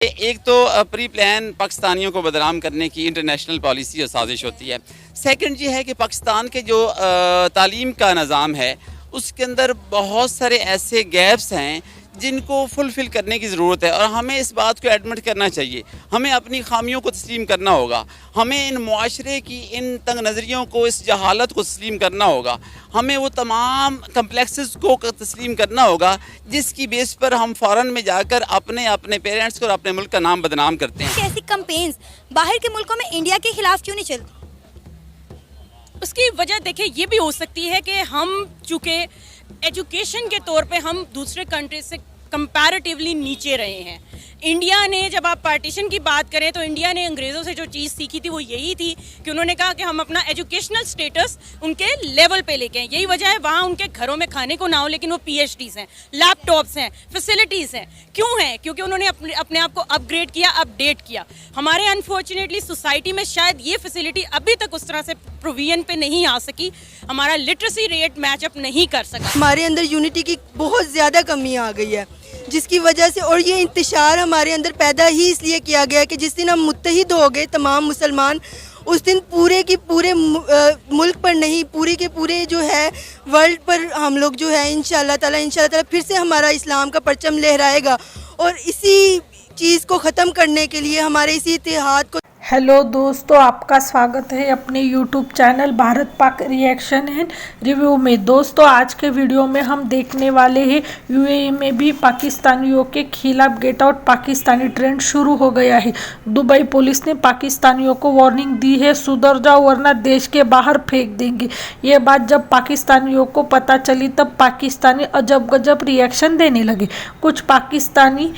एक तो pre plan पाकिस्तानियों को बदनाम करने की इंटरनेशनल पॉलिसी और साजिश होती है। सेकंड ये है कि पाकिस्तान के जो तालीम का निज़ाम है उसके अंदर बहुत सारे ऐसे गैप्स हैं जिनको फुलफ़िल करने की ज़रूरत है और हमें इस बात को एडमिट करना चाहिए। हमें अपनी ख़ामियों को तस्लीम करना होगा, हमें इन मुआशरे की इन तंग नज़रियों को, इस जहालत को तस्लीम करना होगा, हमें वो तमाम कम्प्लेक्सेस को तस्लीम करना होगा जिसकी बेस पर हम फ़ॉरेन में जाकर अपने अपने पेरेंट्स को और अपने मुल्क का नाम बदनाम करते हैं। ऐसी कैंपेन्स बाहर के मुल्कों में इंडिया के खिलाफ क्यों नहीं चलती? उसकी वजह देखिए ये भी हो सकती है कि हम चूँकि एजुकेशन के तौर पे हम दूसरे कंट्री से कंपैरेटिवली नीचे रहे हैं। इंडिया ने, जब आप पार्टीशन की बात करें तो इंडिया ने अंग्रेज़ों से जो चीज़ सीखी थी वो यही थी कि उन्होंने कहा कि हम अपना एजुकेशनल स्टेटस उनके लेवल पे लेके आए। यही वजह है वहाँ उनके घरों में खाने को ना हो लेकिन वो PhDs हैं, लैपटॉप्स हैं, फैसिलिटीज़ हैं। क्यों हैं? क्योंकि उन्होंने अपने आप को अपग्रेड किया, अपडेट किया। हमारे अनफॉर्चुनेटली सोसाइटी में शायद ये फैसिलिटी अभी तक उस तरह से प्रोविजन पे नहीं आ सकी, हमारा लिटरेसी रेट मैचअप नहीं कर सका। हमारे अंदर यूनिटी की बहुत ज़्यादा कमी आ गई है जिसकी वजह से, और ये इंतशार हमारे अंदर पैदा ही इसलिए किया गया कि जिस दिन हम मुत्तहिद हो गए तमाम मुसलमान, उस दिन पूरे की पूरे मुल्क पर नहीं, पूरे के पूरे जो है वर्ल्ड पर हम लोग जो है इंशाअल्लाह ताला फिर से हमारा इस्लाम का परचम लहराएगा। और इसी चीज़ को ख़त्म करने के लिए, हमारे इसी इतिहाद को। हेलो दोस्तों, आपका स्वागत है अपने YouTube channel Bharat Pak reaction and review में। दोस्तों, आज के वीडियो में हम देखने वाले हैं यूएई में भी पाकिस्तानियों के खिलाफ गेट आउट पाकिस्तानी ट्रेंड शुरू हो गया है। दुबई पुलिस ने पाकिस्तानियों को वार्निंग दी है, सुधर जाओ वरना देश के बाहर फेंक देंगे। ये बात जब पाकिस्तानियों को पता चली तब पाकिस्तानी अजब गजब रिएक्शन देने लगे। कुछ पाकिस्तानी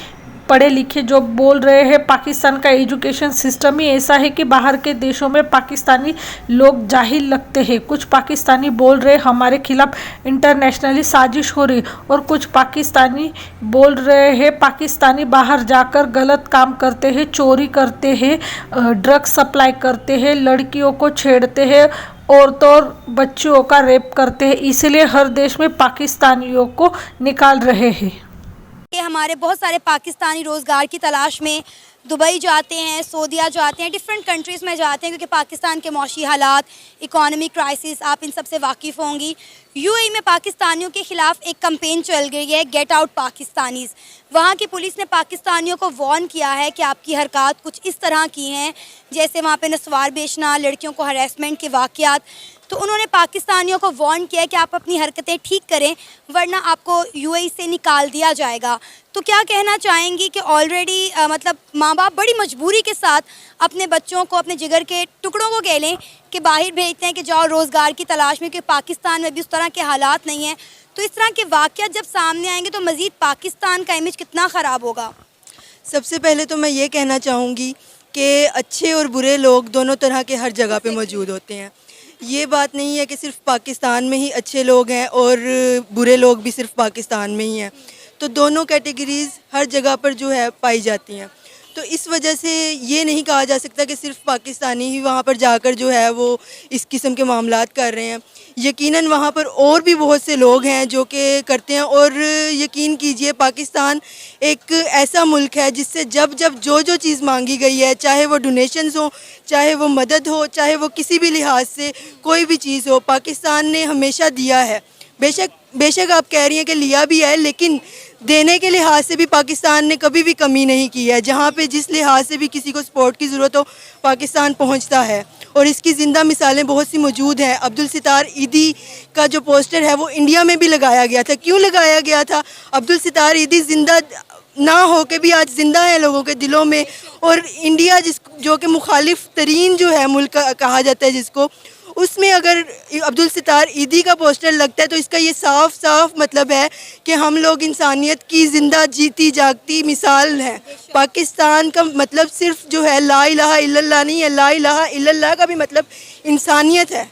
पढ़े लिखे जो बोल रहे हैं पाकिस्तान का एजुकेशन सिस्टम ही ऐसा है कि बाहर के देशों में पाकिस्तानी लोग जाहिल लगते हैं। कुछ पाकिस्तानी बोल रहे हमारे खिलाफ इंटरनेशनली साजिश हो रही, और कुछ पाकिस्तानी बोल रहे हैं पाकिस्तानी बाहर जाकर गलत काम करते हैं, चोरी करते हैं, ड्रग्स सप्लाई करते हैं, लड़कियों को छेड़ते हैं, औरतों और बच्चियों का रेप करते हैं। इसलिए हर देश में पाकिस्तानियों को निकाल रहे हैं। हमारे बहुत सारे पाकिस्तानी रोज़गार की तलाश में दुबई जाते हैं, सऊदीया जाते हैं, डिफरेंट कंट्रीज़ में जाते हैं क्योंकि पाकिस्तान के मौशी हालात, इकोनॉमिक क्राइसिस, आप इन सब से वाकिफ़ होंगी। यूएई में पाकिस्तानियों के ख़िलाफ़ एक कैंपेन चल गई है, गेट आउट पाकिस्तानीज़। वहाँ की पुलिस ने पाकिस्तानियों को वार्न किया है कि आपकी हरकत कुछ इस तरह की हैं, जैसे वहाँ पे नस्वार बेचना, लड़कियों को हरासमेंट के वाक़यात। तो उन्होंने पाकिस्तानियों को वार्न किया कि आप अपनी हरकतें ठीक करें वरना आपको यूएई से निकाल दिया जाएगा। तो क्या कहना चाहेंगी कि ऑलरेडी मतलब माँ बाप बड़ी मजबूरी के साथ अपने बच्चों को, अपने जिगर के टुकड़ों को कह लें कि बाहर भेजते हैं कि जाओ रोज़गार की तलाश में, क्योंकि पाकिस्तान में भी उस तरह के हालात नहीं हैं। तो इस तरह के वाक़यात जब सामने आएंगे तो मज़ीद पाकिस्तान का इमेज कितना ख़राब होगा? सबसे पहले तो मैं ये कहना चाहूँगी कि अच्छे और बुरे लोग दोनों तरह के हर जगह पे मौजूद होते हैं। ये बात नहीं है कि सिर्फ पाकिस्तान में ही अच्छे लोग हैं और बुरे लोग भी सिर्फ पाकिस्तान में ही हैं। तो दोनों कैटेगरीज़ हर जगह पर जो है पाई जाती हैं। तो इस वजह से ये नहीं कहा जा सकता कि सिर्फ पाकिस्तानी ही वहाँ पर जाकर जो है वो इस किस्म के मामलात कर रहे हैं। यकीनन वहाँ पर और भी बहुत से लोग हैं जो कि करते हैं। और यकीन कीजिए, पाकिस्तान एक ऐसा मुल्क है जिससे जब जब जो चीज़ मांगी गई है, चाहे वो डोनेशंस हो, चाहे वो मदद हो, चाहे वो किसी भी लिहाज से कोई भी चीज़ हो, पाकिस्तान ने हमेशा दिया है। बेशक आप कह रही हैं कि लिया भी है, लेकिन देने के लिहाज से भी पाकिस्तान ने कभी भी कमी नहीं की है। जहाँ पे जिस लिहाज से भी किसी को सपोर्ट की ज़रूरत हो, पाकिस्तान पहुँचता है। और इसकी ज़िंदा मिसालें बहुत सी मौजूद हैं। अब्दुल सितार ईदी का जो पोस्टर है वो इंडिया में भी लगाया गया था। क्यों लगाया गया था? अब्दुल सितार ईदी ज़िंदा ना हो के भी आज ज़िंदा है लोगों के दिलों में। और इंडिया जो कि मुखालिफ तरीन जो है मुल्क कहा जाता है जिसको, उसमें अगर अब्दुल सितार ईदी का पोस्टर लगता है तो इसका ये साफ साफ मतलब है कि हम लोग इंसानियत की ज़िंदा जीती जागती मिसाल है। पाकिस्तान का मतलब सिर्फ जो है ला इलाहा इल्लल्लाह नहीं है, ला इलाहा इल्लल्लाह का भी मतलब इंसानियत है।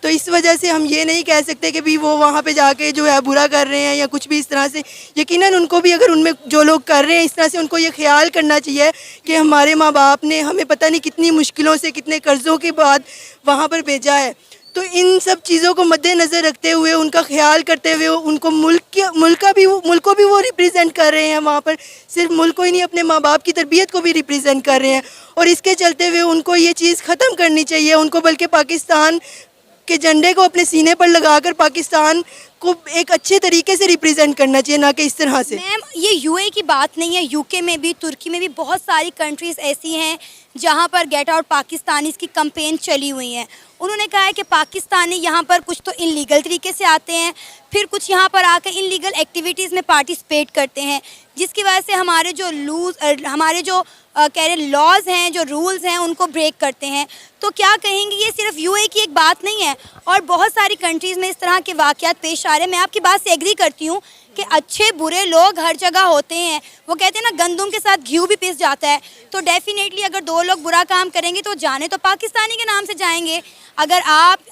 तो इस वजह से हम ये नहीं कह सकते कि भी वो वहाँ पे जाके जो है बुरा कर रहे हैं या कुछ भी इस तरह से। यकीनन उनको भी, अगर उनमें जो लोग कर रहे हैं इस तरह से, उनको ये ख्याल करना चाहिए कि हमारे माँ बाप ने हमें पता नहीं कितनी मुश्किलों से, कितने कर्ज़ों के बाद वहाँ पर भेजा है। तो इन सब चीज़ों को मद्देनज़र रखते हुए, उनका ख्याल करते हुए, उनको मुल्क को भी वो रिप्रेजेंट कर रहे हैं वहाँ पर। सिर्फ मुल्क को ही नहीं, अपने माँ बाप की तरबियत को भी रिप्रेजेंट कर रहे हैं। और इसके चलते हुए उनको ये चीज़ ख़त्म करनी चाहिए उनको, बल्कि पाकिस्तान के झंडे को अपने सीने पर लगाकर पाकिस्तान को एक अच्छे तरीके से रिप्रेजेंट करना चाहिए, ना कि इस तरह से। मैम, ये यूएई की बात नहीं है, यूके में भी, तुर्की में भी बहुत सारी कंट्रीज़ ऐसी हैं जहाँ पर गेट आउट पाकिस्तानीज़ की कैंपेन चली हुई हैं। उन्होंने कहा है कि पाकिस्तानी यहाँ पर कुछ तो इनलीगल तरीके से आते हैं, फिर कुछ यहाँ पर आकर इनलीगल एक्टिविटीज़ में पार्टिसिपेट करते हैं, जिसकी वजह से हमारे जो कह रहे लॉज हैं, जो रूल्स हैं, उनको ब्रेक करते हैं। तो क्या कहेंगे, ये सिर्फ यूएई की एक बात नहीं है और बहुत सारी कंट्रीज़ में इस तरह के वाक़यात पेश आ रहे हैं। मैं आपकी बात से एग्री करती हूँ कि अच्छे बुरे लोग हर जगह होते हैं। वो कहते हैं ना, गंदम के साथ घी भी पिस जाता है। तो डेफिनेटली अगर दो लोग बुरा काम करेंगे तो जाने तो पाकिस्तानी के नाम से जाएंगे। अगर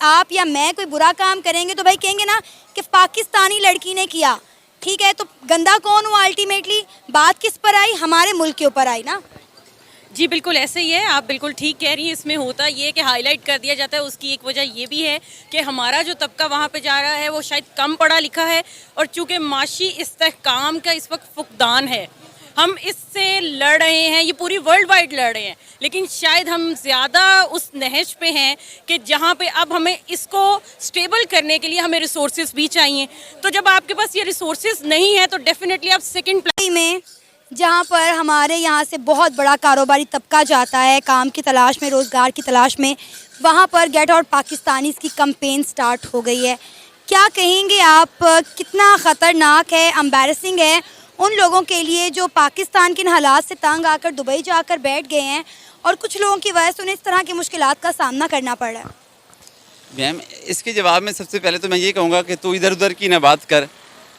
आप या मैं कोई बुरा काम करेंगे तो भाई कहेंगे ना कि पाकिस्तानी लड़की ने किया, ठीक है। तो गंदा कौन हुआ अल्टीमेटली? बात किस पर आई? हमारे मुल्क के ऊपर आई ना। जी बिल्कुल ऐसे ही है, आप बिल्कुल ठीक कह रही हैं। इसमें होता ये है कि हाईलाइट कर दिया जाता है। उसकी एक वजह ये भी है कि हमारा जो तबका वहाँ पे जा रहा है वो शायद कम पढ़ा लिखा है, और चूँकि माशी इस्तेहकाम का इस वक्त फुकदान है, हम इससे लड़ रहे हैं, ये पूरी वर्ल्ड वाइड लड़ रहे हैं। लेकिन शायद हम ज़्यादा उस नहज पे हैं कि जहाँ पे अब हमें इसको स्टेबल करने के लिए हमें रिसोर्सेज भी चाहिए। तो जब आपके पास ये रिसोर्सेज नहीं है तो डेफिनेटली आप सेकंड प्लान में, जहाँ पर हमारे यहाँ से बहुत बड़ा कारोबारी तबका जाता है काम की तलाश में, रोज़गार की तलाश में, वहाँ पर गेट आउट पाकिस्तानीज़ की कैंपेन स्टार्ट हो गई है। क्या कहेंगे आप, कितना ख़तरनाक है, एम्बैरेसिंग है उन लोगों के लिए जो पाकिस्तान के इन हालात से तंग आकर दुबई जाकर बैठ गए हैं और कुछ लोगों की वजह से उन्हें इस तरह की मुश्किलात का सामना करना पड़ रहा है? मैम, इसके जवाब में सबसे पहले तो मैं ये कहूँगा कि तू इधर उधर की ना बात कर,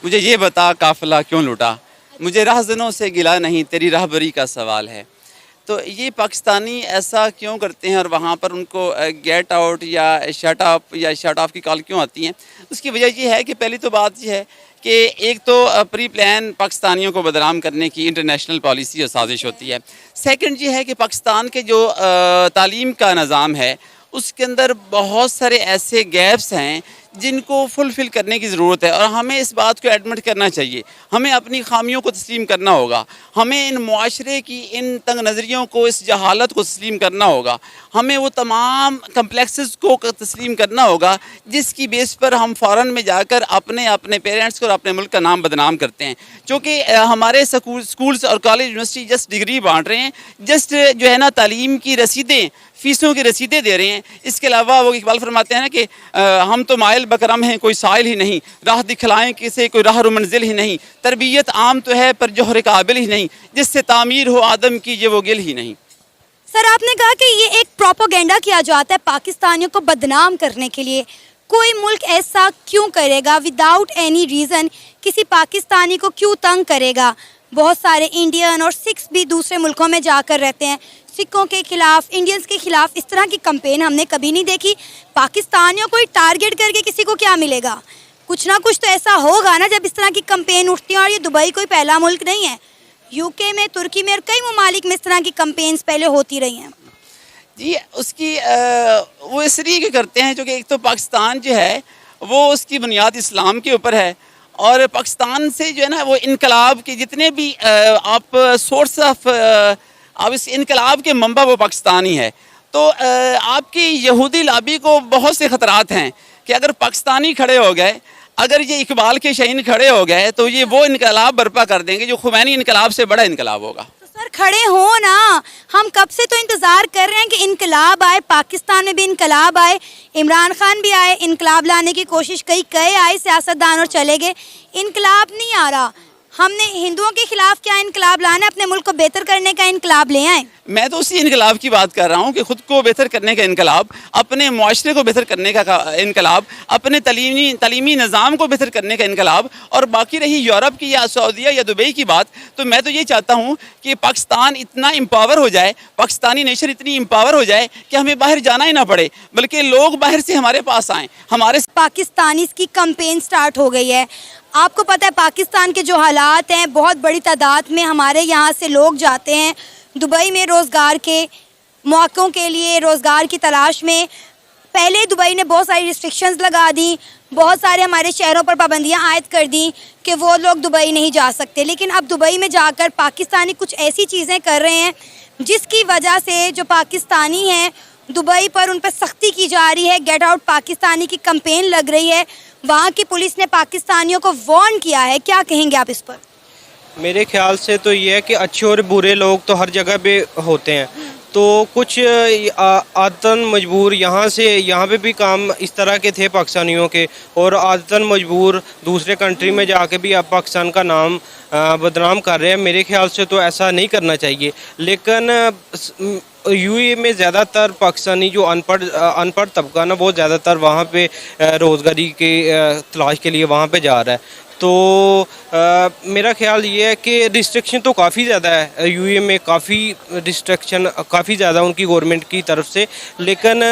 मुझे ये बता काफ़िला क्यों लूटा। मुझे राहज़नों से गिला नहीं, तेरी राहबरी का सवाल है। तो ये पाकिस्तानी ऐसा क्यों करते हैं और वहाँ पर उनको गेट आउट या शट ऑफ की कॉल क्यों आती हैं? उसकी वजह ये है कि पहली तो बात ये है कि एक तो प्री प्लान पाकिस्तानियों को बदनाम करने की इंटरनेशनल पॉलिसी और साजिश होती है। सेकंड ये है कि पाकिस्तान के जो तालीम का निज़ाम है उसके अंदर बहुत सारे ऐसे गैप्स हैं जिनको फुलफ़िल करने की ज़रूरत है और हमें इस बात को एडमिट करना चाहिए। हमें अपनी खामियों को तस्लीम करना होगा, हमें इन मुआशरे की इन तंग नज़रियों को, इस जहालत को तस्लीम करना होगा, हमें वो तमाम कम्प्लेक्सेस को तस्लीम करना होगा जिसकी बेस पर हम फ़ॉरेन में जाकर अपने पेरेंट्स को और अपने मुल्क का नाम बदनाम करते हैं। क्योंकि हमारे स्कूल्स और कॉलेज यूनिवर्सिटी जस्ट डिग्री बांट रहे हैं, जस्ट जो है ना तालीम की रसीदें, फ़ीसों की रसीदें दे रहे हैं। इसके अलावा वो इकबाल फरमाते हैं ना कि हम तो माइल बकरम हैं, कोई साइल ही नहीं, राह दिखलाएं किसे, कोई राह मंजिल ही नहीं, तरबियत आम तो है पर जोहर काबिल ही नहीं, जिससे तामीर हो आदम की ये वो गिल ही नहीं। सर, आपने कहा कि ये एक प्रोपोगेंडा किया जाता है पाकिस्तानियों को बदनाम करने के लिए। कोई मुल्क ऐसा क्यों करेगा विदाउट एनी रीज़न? किसी पाकिस्तानी को क्यों तंग करेगा? बहुत सारे इंडियन और सिख्स भी दूसरे मुल्कों में जाकर रहते हैं। सिखों के खिलाफ, इंडियंस के खिलाफ इस तरह की कैंपेन हमने कभी नहीं देखी। पाकिस्तानियों को टारगेट करके किसी को क्या मिलेगा? कुछ ना कुछ तो ऐसा होगा ना जब इस तरह की कैंपेन उठती है। और ये दुबई कोई पहला मुल्क नहीं है, यूके में, तुर्की में और कई ममालिक में इस तरह की कैंपेन्स पहले होती रही हैं। जी, उसकी वो इसलिए करते हैं क्योंकि एक तो पाकिस्तान जो है वो उसकी बुनियाद इस्लाम के ऊपर है और पाकिस्तान से जो है ना वो इनकलाब के जितने भी आप सोर्स ऑफ अब इस इनकलाब के मंबा वो पाकिस्तान ही है। तो आपकी यहूदी लाबी को बहुत से ख़तरात हैं कि अगर पाकिस्तानी खड़े हो गए, अगर ये इकबाल के शहीन खड़े हो गए तो ये वो इनकलाब बर्पा कर देंगे जो खुमैनी इनकलाब से बड़ा इनकलाब होगा। तो सर खड़े हो ना, हम कब से तो इंतज़ार कर रहे हैं कि इनकलाब आए, पाकिस्तान में भी इनकलाब आए, इमरान खान भी आए, इनकलाब लाने की कोशिश कई आए सियासतदान और चले गए, इनकलाब नहीं आ रहा। हमने हिंदुओं के खिलाफ क्या इनकलाब लाना, अपने मुल्क को बेहतर करने का इनकलाब ले आए। मैं तो उसी इनकलाब की बात कर रहा हूँ कि ख़ुद को बेहतर करने का इनकलाब, अपने मुआशरे को बेहतर करने का इनकलाब, अपने तलीमी निज़ाम को बेहतर करने का इनकलाब। और बाकी रही यूरोप की या सऊदीया या दुबई की बात, तो मैं तो ये चाहता हूँ कि पाकिस्तान इतना एम्पावर हो जाए, पाकिस्तानी नेशन इतनी एम्पावर हो जाए कि हमें बाहर जाना ही ना पड़े, बल्कि लोग बाहर से हमारे पास आएँ। हमारे पाकिस्तानी की कैंपेन स्टार्ट हो गई है। आपको पता है पाकिस्तान के जो हालात हैं, बहुत बड़ी तादाद में हमारे यहाँ से लोग जाते हैं दुबई में रोज़गार के मौक़ों के लिए, रोज़गार की तलाश में। पहले दुबई ने बहुत सारी रिस्ट्रिक्शंस लगा दी, बहुत सारे हमारे शहरों पर पाबंदियां आयद कर दी कि वो लोग दुबई नहीं जा सकते, लेकिन अब दुबई में जाकर पाकिस्तानी कुछ ऐसी चीज़ें कर रहे हैं जिसकी वजह से जो पाकिस्तानी हैं दुबई पर उन पर सख्ती की जा रही है। गेट आउट पाकिस्तानी की कैंपेन लग रही है, वहाँ की पुलिस ने पाकिस्तानियों को वार्न किया है। क्या कहेंगे आप इस पर? मेरे ख्याल से तो ये है कि अच्छे और बुरे लोग तो हर जगह पे होते हैं, तो कुछ आदतन मजबूर यहाँ पे भी काम इस तरह के थे पाकिस्तानियों के, और आदतन मजबूर दूसरे कंट्री में जाके भी आप पाकिस्तान का नाम बदनाम कर रहे हैं। मेरे ख्याल से तो ऐसा नहीं करना चाहिए, लेकिन यूएई में ज़्यादातर पाकिस्तानी जो अनपढ़ तबका ना, वो ज़्यादातर वहाँ पे रोज़गारी के तलाश के लिए वहाँ पे जा रहा है। तो मेरा ख्याल ये है कि रिस्ट्रिक्शन तो काफ़ी ज़्यादा है यूएई में, काफ़ी रिस्ट्रिक्शन काफ़ी ज़्यादा उनकी गवर्नमेंट की तरफ से, लेकिन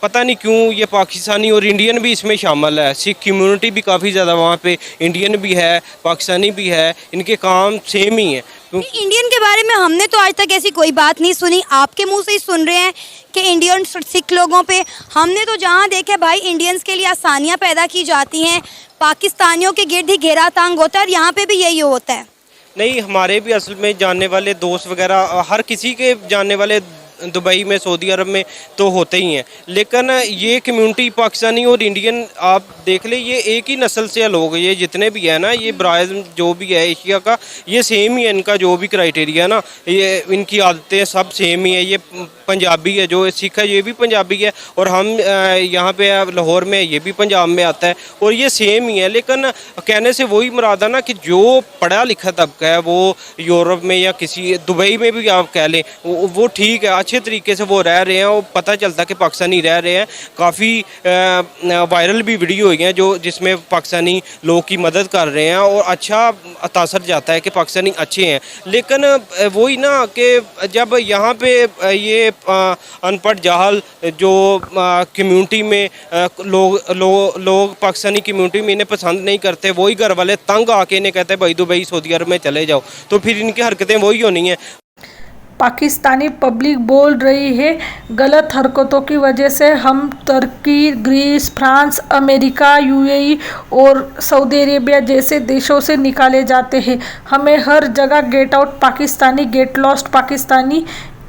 पता नहीं क्यों ये पाकिस्तानी और इंडियन भी इसमें शामिल है। सिख कम्युनिटी भी काफ़ी ज़्यादा वहाँ पे, इंडियन भी है, पाकिस्तानी भी है, इनके काम सेम ही है। इंडियन के बारे में हमने तो आज तक ऐसी कोई बात नहीं सुनी, आपके मुंह से ही सुन रहे हैं कि इंडियन सिख लोगों पे हमने तो जहाँ देखे भाई इंडियंस के लिए आसानियाँ पैदा की जाती हैं, पाकिस्तानियों के गिर्द ही घेरा तंग होता है, और यहाँ पे भी यही होता है। नहीं, हमारे भी असल में जानने वाले दोस्त वगैरह हर किसी के जानने वाले दुबई में, सऊदी अरब में तो होते ही हैं, लेकिन ये कम्युनिटी पाकिस्तानी और इंडियन आप देख ले, ये एक ही नस्ल से लोग, ये जितने भी है ना, ये ब्राज़ जो भी है एशिया का, ये सेम ही है। इनका जो भी क्राइटेरिया ना, ये इनकी आदतें सब सेम ही है। ये पंजाबी है, जो सिख है ये भी पंजाबी है, और हम यहाँ पे लाहौर में, ये भी पंजाब में आता है, और ये सेम ही है। लेकिन कहने से वही मुराद है ना कि जो पढ़ा लिखा तबका है वो यूरोप में या किसी दुबई में भी आप कह लें, वो ठीक है, अच्छे तरीके से वो रह रहे हैं, वो पता चलता कि पाकिस्तानी रह रहे हैं। काफ़ी वायरल भी वीडियो हुई हैं जिसमें पाकिस्तानी लोग की मदद कर रहे हैं, और अच्छा तासर जाता है कि पाकिस्तानी अच्छे हैं। लेकिन वही ना कि जब यहाँ पे ये अनपढ़ जाहल जो कम्युनिटी में लोग पाकिस्तानी कम्युनिटी में इन्हें पसंद नहीं करते, वही घर वाले तंग आके इन्हें कहते हैं भाई दुबई सऊदी अरब में चले जाओ, तो फिर इनकी हरकतें वही होनी हैं। पाकिस्तानी पब्लिक बोल रही है गलत हरकतों की वजह से हम तुर्की, ग्रीस, फ्रांस, अमेरिका, यूएई और सऊदी अरेबिया जैसे देशों से निकाले जाते हैं। हमें हर जगह get out Pakistani, get lost Pakistani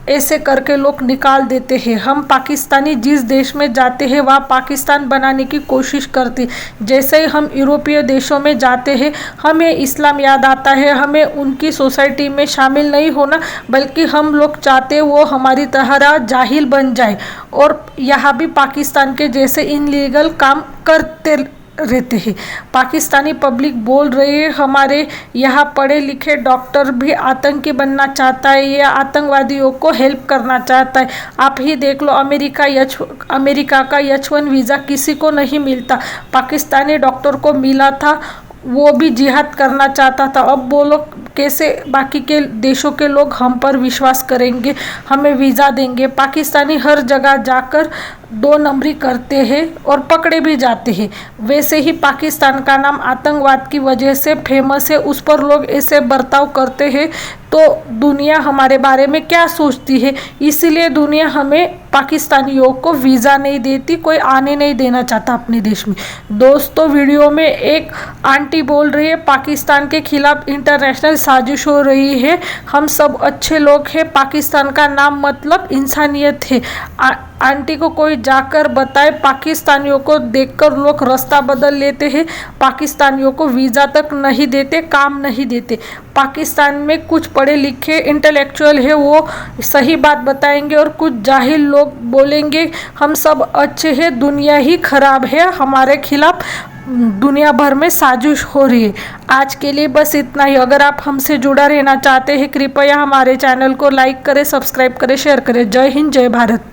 ऐसे करके लोग निकाल देते हैं। हम पाकिस्तानी जिस देश में जाते हैं वहाँ पाकिस्तान बनाने की कोशिश करते। जैसे ही हम यूरोपीय देशों में जाते हैं हमें इस्लाम याद आता है, हमें उनकी सोसाइटी में शामिल नहीं होना, बल्कि हम लोग चाहते हैं वो हमारी तरह जाहिल बन जाए और यहाँ भी पाकिस्तान के जैसे इनलीगल काम करते रहते हैं। पाकिस्तानी पब्लिक बोल रही है हमारे यहाँ पढ़े लिखे डॉक्टर भी आतंकी बनना चाहता है या आतंकवादियों को हेल्प करना चाहता है। आप ही देख लो, अमेरिका का H1 वीज़ा किसी को नहीं मिलता, पाकिस्तानी डॉक्टर को मिला था, वो भी जिहाद करना चाहता था। अब बोलो कैसे बाकी के देशों के लोग हम पर विश्वास करेंगे, हमें वीज़ा देंगे। पाकिस्तानी हर जगह जाकर 2 नंबरी करते हैं और पकड़े भी जाते हैं। वैसे ही पाकिस्तान का नाम आतंकवाद की वजह से फेमस है, उस पर लोग ऐसे बर्ताव करते हैं तो दुनिया हमारे बारे में क्या सोचती है। इसीलिए दुनिया हमें पाकिस्तानियों को वीज़ा नहीं देती, कोई आने नहीं देना चाहता अपने देश में। दोस्तों, वीडियो में एक आंटी बोल रही है पाकिस्तान के खिलाफ इंटरनेशनल साजिश हो रही है, हम सब अच्छे लोग हैं, पाकिस्तान का नाम मतलब इंसानियत है। आंटी को कोई जाकर बताए पाकिस्तानियों को देखकर लोग रास्ता बदल लेते हैं, पाकिस्तानियों को वीज़ा तक नहीं देते, काम नहीं देते। पाकिस्तान में कुछ पढ़े लिखे इंटेलेक्चुअल है, वो सही बात बताएंगे और कुछ जाहिल लोग बोलेंगे हम सब अच्छे हैं, दुनिया ही खराब है, हमारे खिलाफ दुनिया भर में साजिश हो रही है। आज के लिए बस इतना ही। अगर आप हमसे जुड़ा रहना चाहते हैं कृपया हमारे चैनल को लाइक करें, सब्सक्राइब करें, शेयर करें। जय हिंद, जय भारत।